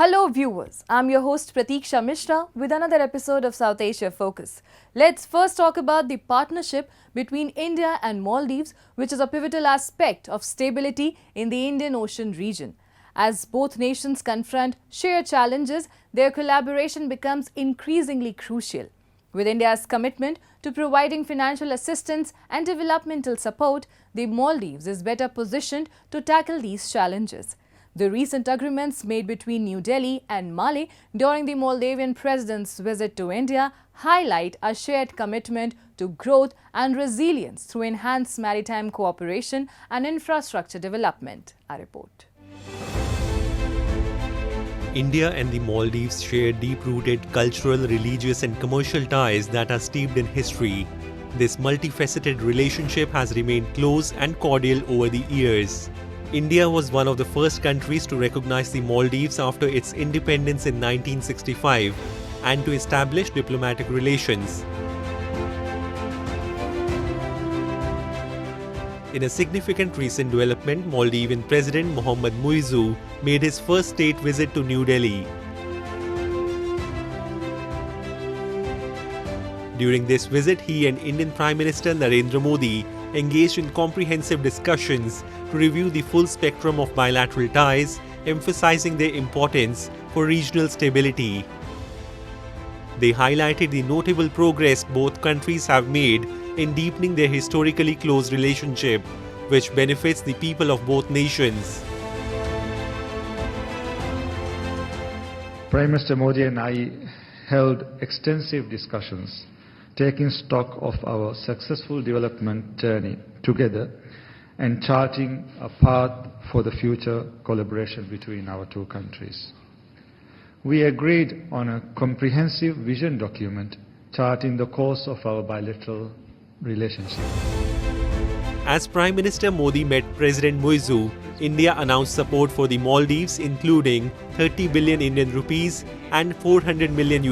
Hello viewers, I'm your host Pratiksha Mishra with another episode of South Asia Focus. Let's first talk about the partnership between India and Maldives, which is a pivotal aspect of stability in the Indian Ocean region. As both nations confront shared challenges, their collaboration becomes increasingly crucial. With India's commitment to providing financial assistance and developmental support, the Maldives is better positioned to tackle these challenges. The recent agreements made between New Delhi and Male during the Moldavian president's visit to India highlight a shared commitment to growth and resilience through enhanced maritime cooperation and infrastructure development. A report. India and the Maldives share deep-rooted cultural, religious and commercial ties that are steeped in history. This multifaceted relationship has remained close and cordial over the years. India was one of the first countries to recognize the Maldives after its independence in 1965 and to establish diplomatic relations. In a significant recent development, Maldivian President Mohammad Muizzu made his first state visit to New Delhi. During this visit, he and Indian Prime Minister Narendra Modi engaged in comprehensive discussions to review the full spectrum of bilateral ties, emphasizing their importance for regional stability. They highlighted the notable progress both countries have made in deepening their historically close relationship, which benefits the people of both nations. Prime Minister Modi and I held extensive discussions, taking stock of our successful development journey together and charting a path for the future collaboration between our two countries. We agreed on a comprehensive vision document charting the course of our bilateral relationship. As Prime Minister Modi met President Muizzu, India announced support for the Maldives, including 30 billion Indian rupees and $400 million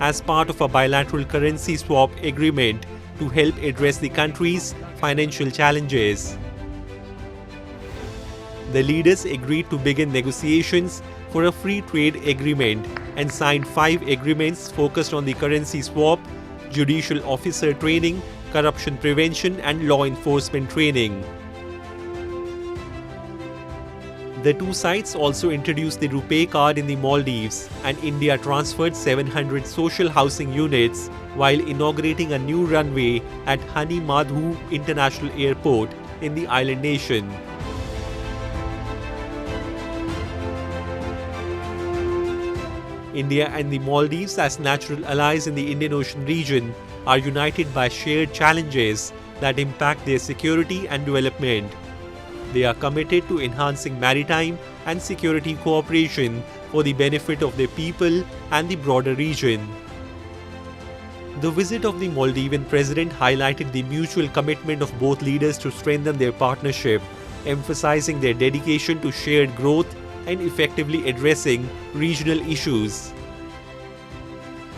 as part of a bilateral currency swap agreement to help address the country's financial challenges. The leaders agreed to begin negotiations for a free trade agreement and signed 5 agreements focused on the currency swap, judicial officer training, corruption prevention and law enforcement training. The two sides also introduced the RuPay card in the Maldives, and India transferred 700 social housing units while inaugurating a new runway at Hani Madhu International Airport in the island nation. India and the Maldives, as natural allies in the Indian Ocean region, are united by shared challenges that impact their security and development. They are committed to enhancing maritime and security cooperation for the benefit of their people and the broader region. The visit of the Maldivian president highlighted the mutual commitment of both leaders to strengthen their partnership, emphasizing their dedication to shared growth and effectively addressing regional issues.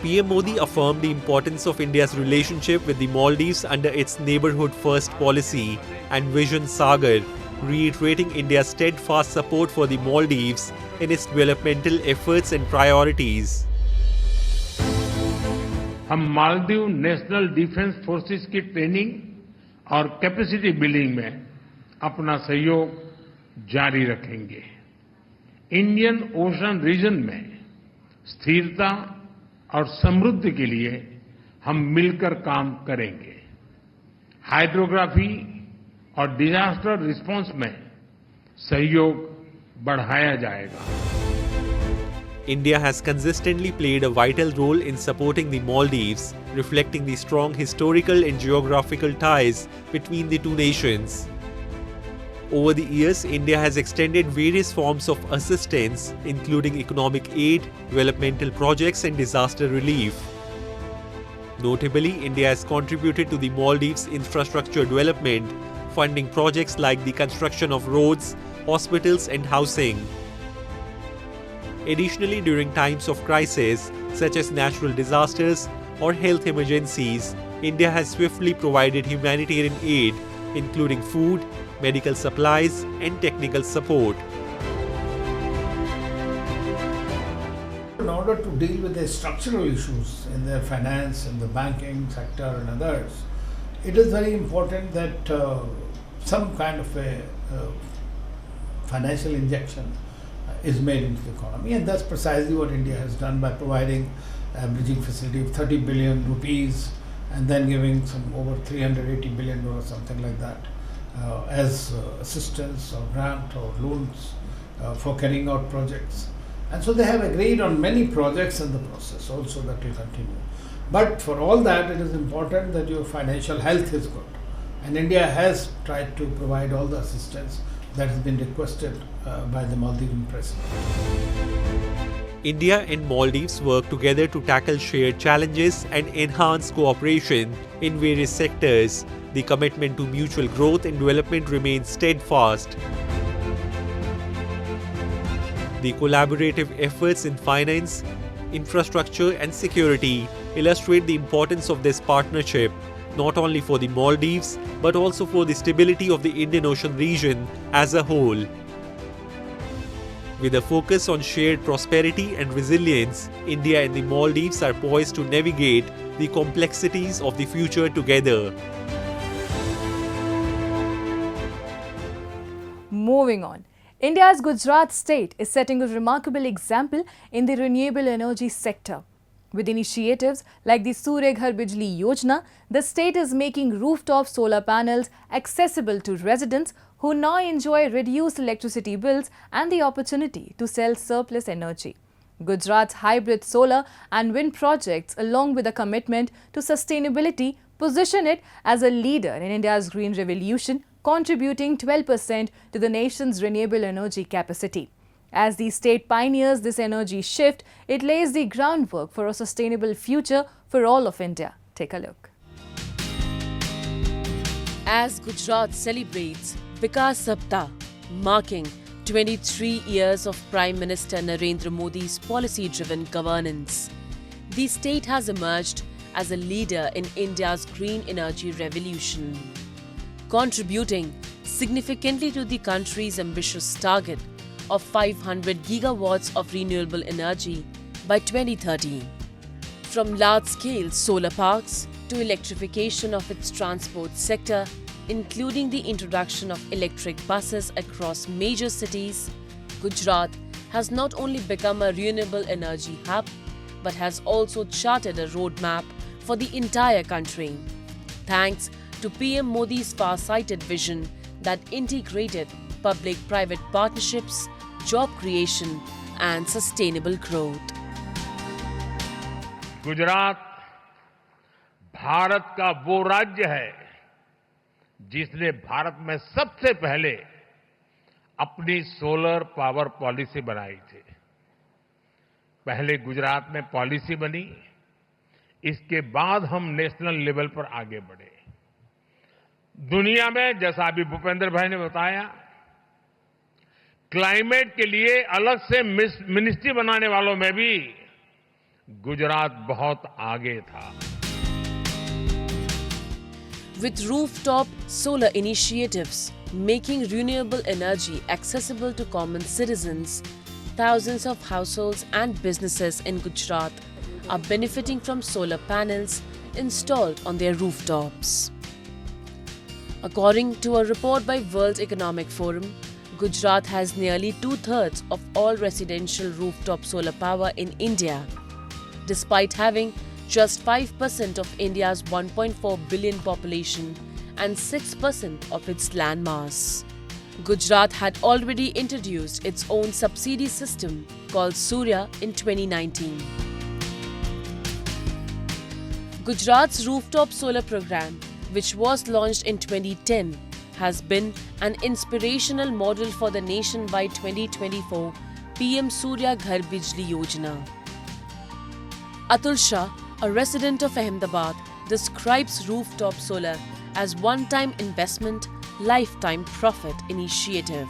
PM Modi affirmed the importance of India's relationship with the Maldives under its Neighbourhood First policy and Vision Sagar, reiterating India's steadfast support for the Maldives in its developmental efforts and priorities. हम Maldives national defence forces की training और capacity building में अपना सहयोग जारी रखेंगे। Indian ocean reason में स्थिरता और समृद्धि के लिए हम मिलकर काम करेंगे। हाइड्रोग्राफी और डिजास्टर रिस्पांस में सहयोग बढ़ाया जाएगा। India has consistently played a vital role in supporting the Maldives, reflecting the strong historical and geographical ties between the two nations. Over the years, India has extended various forms of assistance, including economic aid, developmental projects, and disaster relief. Notably, India has contributed to the Maldives' infrastructure development, funding projects like the construction of roads, hospitals, and housing. Additionally, during times of crisis, such as natural disasters or health emergencies, India has swiftly provided humanitarian aid, including food, medical supplies, and technical support. order to deal with the structural issues in their finance, in the banking sector and others, it is very important that some kind of a financial injection is made into the economy, and that's precisely what India has done by providing a bridging facility of 30 billion rupees and then giving some over 380 billion or something like that as assistance or grant or loans for carrying out projects. And so they have agreed on many projects in the process also that will continue. But for all that, it is important that your financial health is good. And India has tried to provide all the assistance that has been requested by the Maldivian president. India and Maldives work together to tackle shared challenges and enhance cooperation in various sectors. The commitment to mutual growth and development remains steadfast. The collaborative efforts in finance, infrastructure and security illustrate the importance of this partnership, not only for the Maldives but also for the stability of the Indian Ocean region as a whole. With a focus on shared prosperity and resilience, India and the Maldives are poised to navigate the complexities of the future together. Moving on. India's Gujarat state is setting a remarkable example in the renewable energy sector. With initiatives like the Surya Ghar Bijli Yojana, the state is making rooftop solar panels accessible to residents who now enjoy reduced electricity bills and the opportunity to sell surplus energy. Gujarat's hybrid solar and wind projects, along with a commitment to sustainability, position it as a leader in India's green revolution, contributing 12% to the nation's renewable energy capacity. As the state pioneers this energy shift, it lays the groundwork for a sustainable future for all of India. Take a look. As Gujarat celebrates Vikas Saptah, marking 23 years of Prime Minister Narendra Modi's policy-driven governance, the state has emerged as a leader in India's green energy revolution, contributing significantly to the country's ambitious target of 500 gigawatts of renewable energy by 2030. From large-scale solar parks to electrification of its transport sector, including the introduction of electric buses across major cities, Gujarat has not only become a renewable energy hub, but has also charted a roadmap for the entire country, thanks to PM Modi's far-sighted vision that integrated public-private partnerships, job creation and sustainable growth. Gujarat Bharat का वो राज्य है जिसने भारत में सबसे पहले अपनी solar power policy बनाई थी। पहले गुजरात में पॉलिसी बनी, इसके बाद हम नेशनल लेवल पर आगे बढ़े। दुनिया में जैसा अभी भूपेंद्र भाई ने बताया, क्लाइमेट के लिए अलग से मिनिस्ट्री बनाने वालों में भी गुजरात बहुत आगे था। With rooftop solar initiatives making renewable energy accessible to common citizens, thousands of households and businesses in Gujarat are benefiting from solar panels installed on their rooftops. According to a report by World Economic Forum, Gujarat has nearly two-thirds of all residential rooftop solar power in India, despite having just 5% of India's 1.4 billion population and 6% of its land mass. Gujarat had already introduced its own subsidy system called Surya in 2019. Gujarat's rooftop solar program, which was launched in 2010, has been an inspirational model for the nation by 2024 PM Surya Ghar Bijli Yojana. Atul Shah, a resident of Ahmedabad, describes rooftop solar as one-time investment, lifetime profit initiative.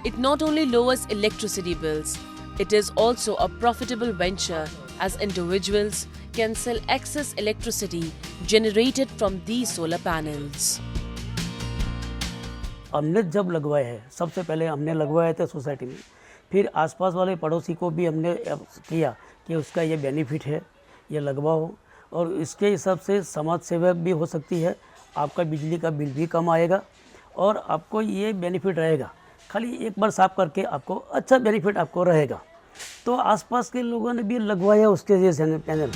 It not only lowers electricity bills, it is also a profitable venture as individuals can sell excess electricity generated from these solar panels. हमने जब लगवाए हैं, सबसे पहले हमने लगवाए थे society में, फिर आसपास वाले पड़ोसी को भी हमने किया कि उसका ये बेनिफिट है, ये लगवाओ, और इसके हिसाब से समाज सेवा भी हो सकती है, आपका बिजली का बिल भी कम आएगा और आपको ये बेनिफिट रहेगा। खाली एक बार साफ करके आपको अच्छा बेनिफिट आपको रहेगा। तो आसपास के लोगों ने भी लगवाया उसके जैसे panel.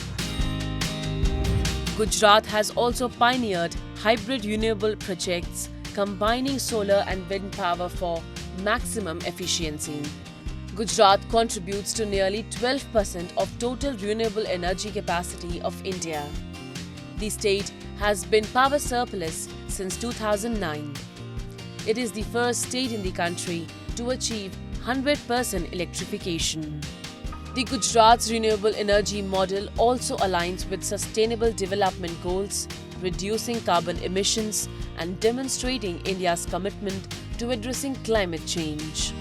Gujarat has also pioneered hybrid renewable projects combining solar and wind power for maximum efficiency. Gujarat contributes to nearly 12% of total renewable energy capacity of India. The state has been power surplus since 2009. It is the first state in the country to achieve 100% electrification. The Gujarat's renewable energy model also aligns with sustainable development goals, reducing carbon emissions and demonstrating India's commitment to addressing climate change.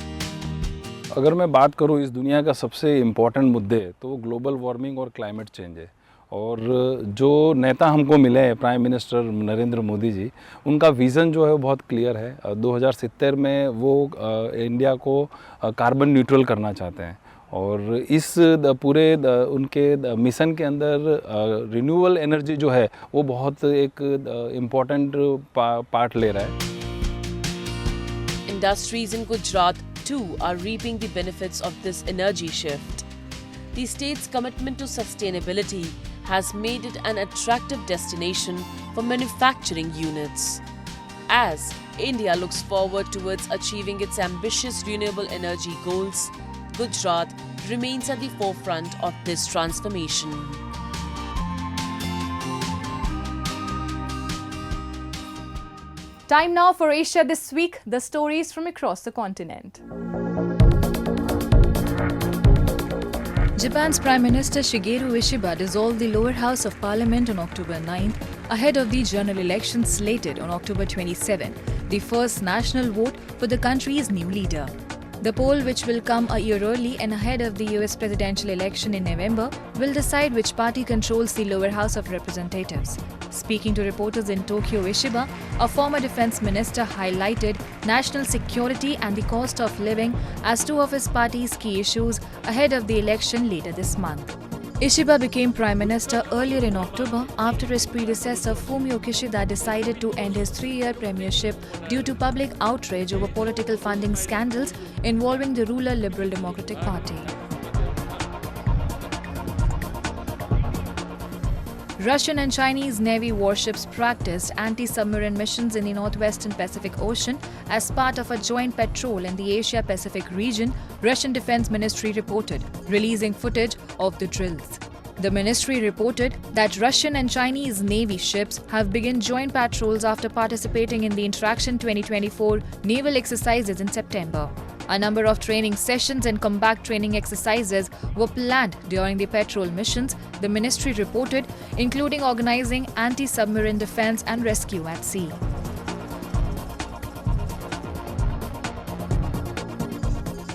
अगर मैं बात करूं इस दुनिया का सबसे important मुद्दे तो ग्लोबल वार्मिंग और क्लाइमेट चेंज है। और जो नेता हमको मिले हैं प्राइम मिनिस्टर नरेंद्र मोदी जी, उनका विज़न जो है वो बहुत क्लियर है। 2070 में वो इंडिया को कार्बन न्यूट्रल करना चाहते हैं और इस पूरे उनके मिशन के अंदर रिन्यूएबल एनर्जी जो है वो बहुत एक इम्पोर्टेंट पार्ट ले रहा है। Industries in Gujarat too are reaping the benefits of this energy shift. The state's commitment to sustainability has made it an attractive destination for manufacturing units. As India looks forward towards achieving its ambitious renewable energy goals, Gujarat remains at the forefront of this transformation. Time now for Asia This Week, the stories from across the continent. Japan's Prime Minister Shigeru Ishiba dissolved the lower house of parliament on October 9th, ahead of the general election slated on October 27, the first national vote for the country's new leader. The poll, which will come a year early and ahead of the US presidential election in November, will decide which party controls the lower house of representatives. Speaking to reporters in Tokyo, Ishiba, a former defense minister, highlighted national security and the cost of living as two of his party's key issues ahead of the election later this month. Ishiba became Prime Minister earlier in October after his predecessor Fumio Kishida decided to end his 3-year premiership due to public outrage over political funding scandals involving the ruler Liberal Democratic Party. Russian and Chinese Navy warships practiced anti-submarine missions in the northwestern Pacific Ocean as part of a joint patrol in the Asia-Pacific region, Russian Defense Ministry reported, releasing footage of the drills. The ministry reported that Russian and Chinese Navy ships have begun joint patrols after participating in the Interaction 2024 naval exercises in September. A number of training sessions and combat training exercises were planned during the patrol missions, the ministry reported, including organizing anti-submarine defense and rescue at sea.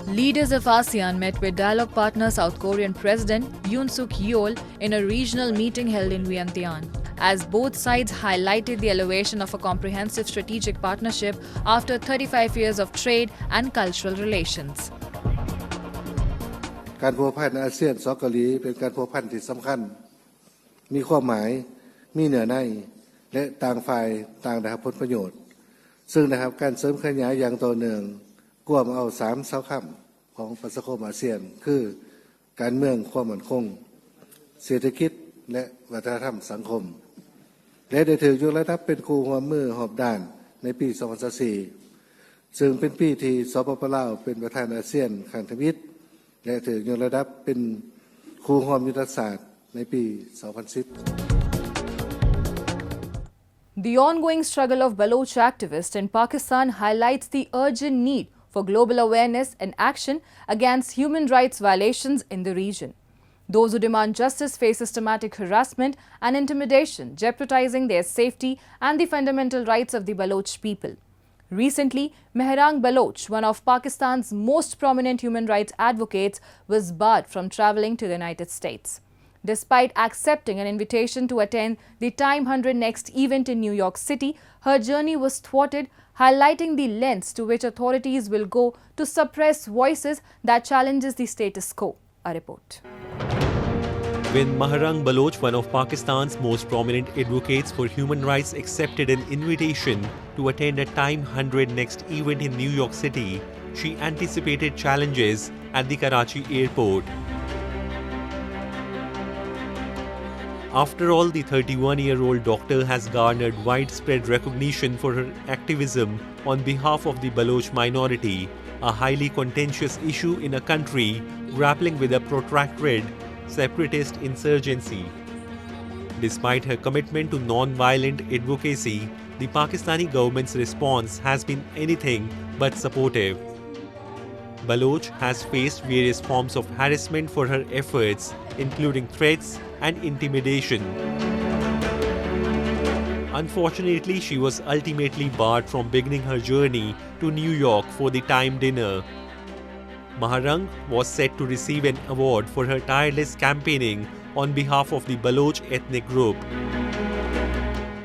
Leaders of ASEAN met with dialogue partner South Korean President Yoon Suk Yeol in a regional meeting held in Vientiane, as both sides highlighted the elevation of a comprehensive strategic partnership after 35 years of trade and cultural relations. การพัวพันอาเซียนสองเกาหลีเป็นการพัวพันที่สำคัญมีความหมายมีเนื้อในและต่างฝ่ายต่างได้รับผลประโยชน์ซึ่งนะครับการเสริมขยายอย่างต่อเนื่องกวมเอา3เสาค้ำของประชาคมอาเซียนคือการเมืองความมั่นคงเศรษฐกิจและวัฒนธรรมสังคมและได้ถือยกระดับเป็นครูหัวมือหอบด้านในปี 2004 ซึ่งเป็นปีที่สปป.ลาวเป็นประธานอาเซียนครั้งที่ และถือยกระดับเป็นครูหอมยุทธศาสตร์ในปี 2010 The ongoing struggle of Baloch activists in Pakistan highlights the urgent need for global awareness and action against human rights violations in the region. Those who demand justice face systematic harassment and intimidation, jeopardizing their safety and the fundamental rights of the Baloch people. Recently, Mehrang Baloch, one of Pakistan's most prominent human rights advocates, was barred from travelling to the United States. Despite accepting an invitation to attend the Time 100 Next event in New York City, her journey was thwarted, highlighting the lengths to which authorities will go to suppress voices that challenges the status quo. A report. When Maharang Baloch, one of Pakistan's most prominent advocates for human rights, accepted an invitation to attend a Time 100 Next event in New York City, she anticipated challenges at the Karachi airport. After all, the 31-year-old doctor has garnered widespread recognition for her activism on behalf of the Baloch minority, a highly contentious issue in a country grappling with a protracted separatist insurgency. Despite her commitment to non-violent advocacy, the Pakistani government's response has been anything but supportive. Baloch has faced various forms of harassment for her efforts, including threats and intimidation. Unfortunately, she was ultimately barred from beginning her journey to New York for the Time dinner. Maharang was set to receive an award for her tireless campaigning on behalf of the Baloch ethnic group.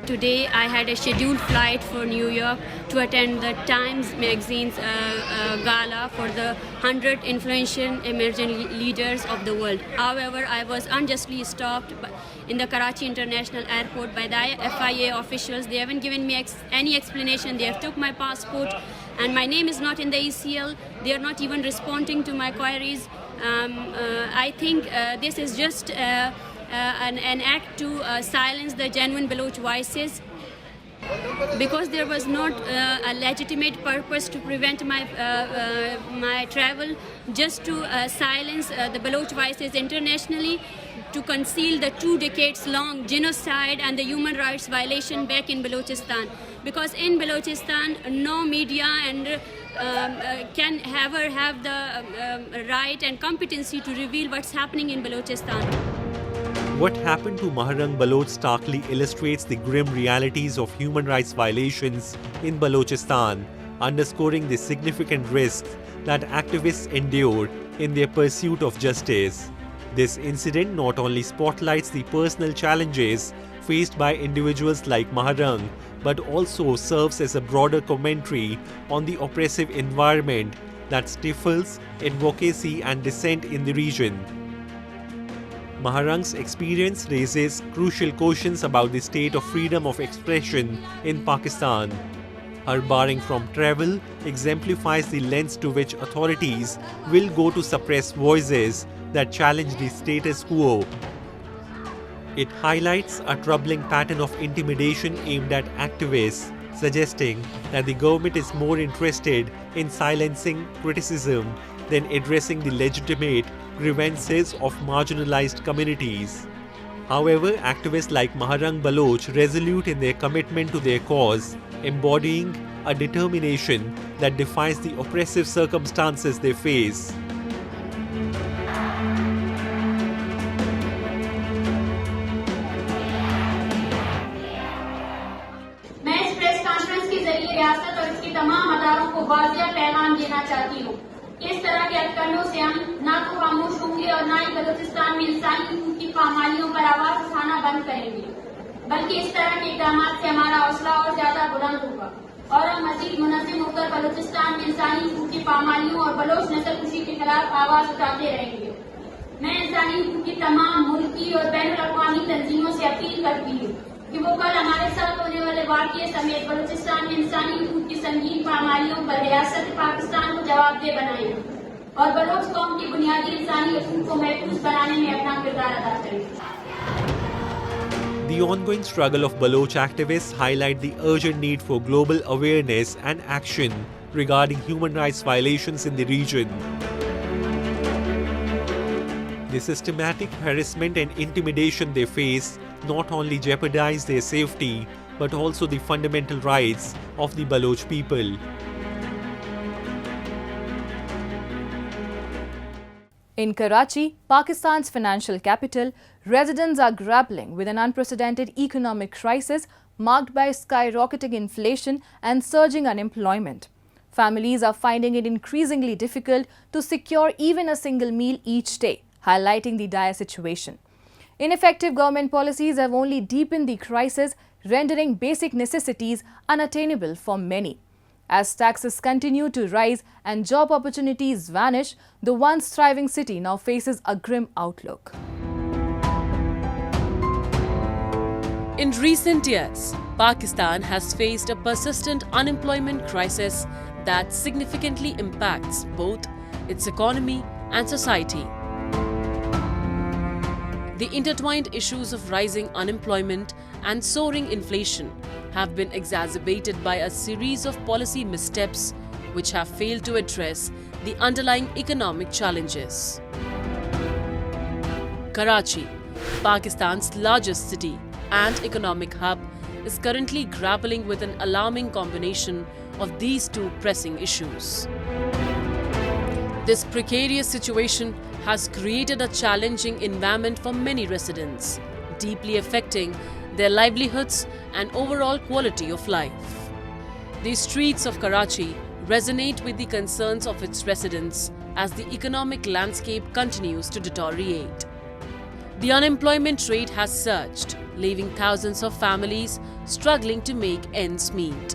Today I had a scheduled flight for New York to attend the Times magazine's gala for the 100 influential emerging leaders of the world. However, I was unjustly stopped in the Karachi International Airport by the FIA officials. They haven't given me any explanation. They have took my passport and my name is not in the ECL. They are not even responding to my queries. I think this is just an act to silence the genuine Baloch voices, because there was not a legitimate purpose to prevent my travel, just to silence the Baloch voices internationally, to conceal the 2 decades long genocide and the human rights violation back in Balochistan. Because in Balochistan, no media and can ever have the right and competency to reveal what's happening in Balochistan. What happened to Maharang Baloch starkly illustrates the grim realities of human rights violations in Balochistan, underscoring the significant risks that activists endure in their pursuit of justice. This incident not only spotlights the personal challenges faced by individuals like Maharang, but also serves as a broader commentary on the oppressive environment that stifles advocacy and dissent in the region. Maharang's experience raises crucial questions about the state of freedom of expression in Pakistan. Her barring from travel exemplifies the lengths to which authorities will go to suppress voices that challenge the status quo. It highlights a troubling pattern of intimidation aimed at activists, suggesting that the government is more interested in silencing criticism than addressing the legitimate grievances of marginalized communities. However, activists like Maharang Baloch, resolute in their commitment to their cause, embodying a determination that defies the oppressive circumstances they face. मैं इस press conference के जरिए रियासत और इसके तमाम अदारों को वाज़ेह पैगाम देना चाहती हूँ। इस तरह के हथकंडों से हम न तो खामोश होंगे और न ही बलूचिस्तान में इंसानी हकूक़ की पामालियों पर आवाज उठाना बंद करेंगे, बल्कि इस तरह के इक़दाम से हमारा हौसला और ज्यादा बुलंद होगा और हम मजीद मुनज़्ज़म होकर बलूचिस्तान में इंसानी हकूक़ की पामालियों और बलोच नस्लकुशी के खिलाफ आवाज उठाते रहेंगे। मैं इंसानी हकूक़ की तमाम मुल्की और बैनुल-अक़वामी तंजीमों से अपील करती हूँ कि वो कल हमारे साथ होने वाले वाक़ये समेत बलूचिस्तान में इंसानी हकूक़ की संगीन पामालियों पर रियासत पाकिस्तान को जवाबदेह बनाएं और बलोच कौम की बुनियादी इंसानी हकूक़ को महफूज बनाने में अपना किरदार अदा करें। The ongoing struggle of Baloch activists highlight the urgent need for global awareness and action regarding human rights violations in the region. The systematic harassment and intimidation they face not only jeopardize their safety, but also the fundamental rights of the Baloch people. In Karachi, Pakistan's financial capital, residents are grappling with an unprecedented economic crisis marked by skyrocketing inflation and surging unemployment. Families are finding it increasingly difficult to secure even a single meal each day, highlighting the dire situation. Ineffective government policies have only deepened the crisis, rendering basic necessities unattainable for many. As taxes continue to rise and job opportunities vanish, the once thriving city now faces a grim outlook. In recent years, Pakistan has faced a persistent unemployment crisis that significantly impacts both its economy and society. The intertwined issues of rising unemployment and soaring inflation have been exacerbated by a series of policy missteps which have failed to address the underlying economic challenges. Karachi, Pakistan's largest city and economic hub, is currently grappling with an alarming combination of these two pressing issues. This precarious situation has created a challenging environment for many residents, deeply affecting their livelihoods and overall quality of life. The streets of Karachi resonate with the concerns of its residents as the economic landscape continues to deteriorate. The unemployment rate has surged, leaving thousands of families struggling to make ends meet.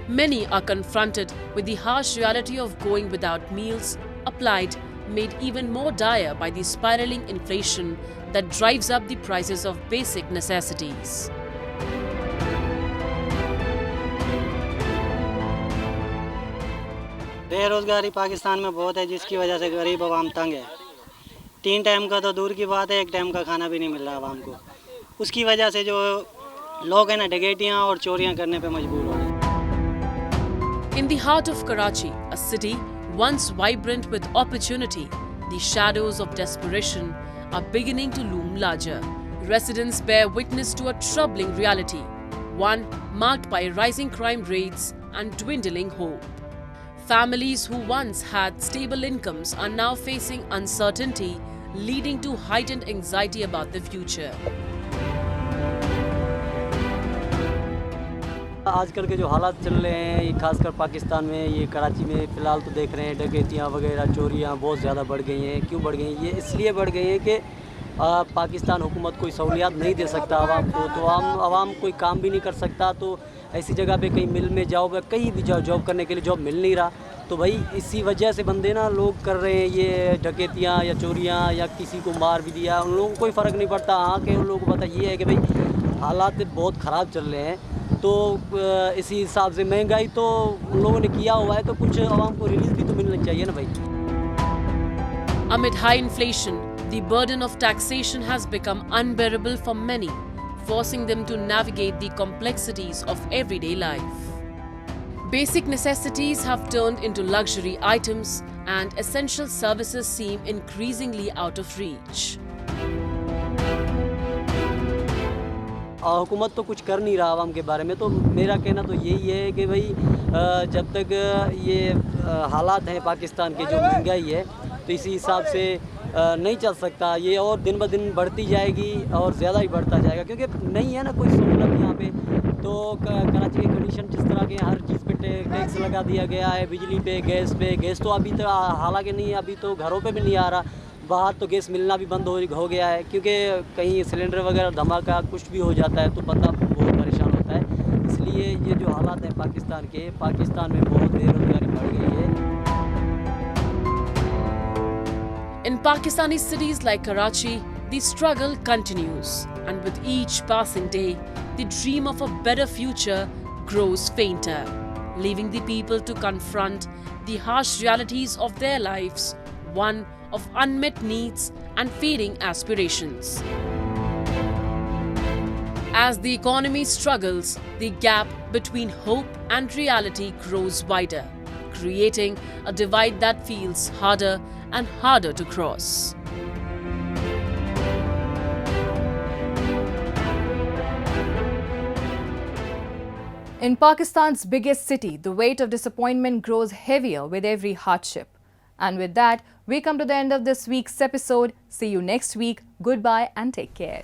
Many are confronted with the harsh reality of going without meals, a plight made even more dire by the spiraling inflation that drives up the prices of basic necessities. बेरोजगारी पाकिस्तान में बहुत है, जिसकी वजह से गरीब आवाम तंग है। 3 टाइम का तो दूर की बात है, 1 टाइम का खाना भी नहीं मिल रहा आवाम को। उसकी वजह से जो लोग हैं ना, डकैतियां और चोरियां करने पे मजबूर हो रहे हैं। In the heart of Karachi, a city once vibrant with opportunity, the shadows of desperation are beginning to loom larger. Residents bear witness to a troubling reality, one marked by rising crime rates and dwindling hope. Families who once had stable incomes are now facing uncertainty, leading to heightened anxiety about the future. आजकल के जो हालात चल रहे हैं, ये खासकर पाकिस्तान में, ये कराची में फ़िलहाल तो देख रहे हैं, डकैतियाँ वगैरह, चोरियाँ बहुत ज़्यादा बढ़ गई हैं। क्यों बढ़ गई हैं? ये इसलिए बढ़ गई हैं कि पाकिस्तान हुकूमत कोई सहूलियात नहीं दे सकता आवाम को, तो आवाम कोई काम भी नहीं कर सकता। तो ऐसी जगह पे कहीं मिल में जाओ, कहीं भी जाओ, जॉब करने के लिए जॉब मिल नहीं रहा। तो भाई इसी वजह से बंदे ना लोग कर रहे हैं ये डकैतियाँ या चोरियाँ, या किसी को मार भी दिया, उन लोगों को कोई फ़र्क नहीं पड़ता। हाँ कि उन लोगों को पता ये है कि भाई हालात बहुत ख़राब चल रहे हैं, तो इसी हिसाब से महंगाई तो उन लोगों ने किया हुआ है, तो कुछ आवाम को रिलीफ भी तो मिलना चाहिए ना भाई। Amid high inflation, the burden of taxation has become unbearable for many, forcing them to navigate the complexities of everyday life. Basic necessities have turned into luxury items, and essential services seem increasingly out of reach. हुकूमत तो कुछ कर नहीं रहा आवाम के बारे में, तो मेरा कहना तो यही है कि भाई जब तक ये हालात हैं पाकिस्तान के, जो महंगाई है, तो इसी हिसाब से नहीं चल सकता। ये और दिन ब दिन बढ़ती जाएगी और ज़्यादा ही बढ़ता जाएगा, क्योंकि नहीं है ना कोई सहूलत यहाँ पे। तो कराची की कंडीशन जिस तरह के, हर चीज़ पे टैक्स लगा दिया गया है, बिजली पे, गैस तो अभी तो हालांकि नहीं, अभी तो घरों पे भी नहीं आ रहा। बाहर तो गैस मिलना भी बंद हो गया है, क्योंकि कहीं सिलेंडर वगैरह धमाका कुछ भी हो जाता है तो बंदा बहुत परेशान होता है। इसलिए ये जो हालात हैं पाकिस्तान के, पाकिस्तान में बहुत बेरोजगारी बढ़ गई है। In Pakistani cities like Karachi, the struggle continues, and with each passing day, the dream of a better future grows fainter, leaving the people to confront the harsh realities of their lives, one of unmet needs and fading aspirations. As the economy struggles, the gap between hope and reality grows wider, creating a divide that feels harder and harder to cross. In Pakistan's biggest city, the weight of disappointment grows heavier with every hardship. And with that, we come to the end of this week's episode. See you next week. Goodbye and take care.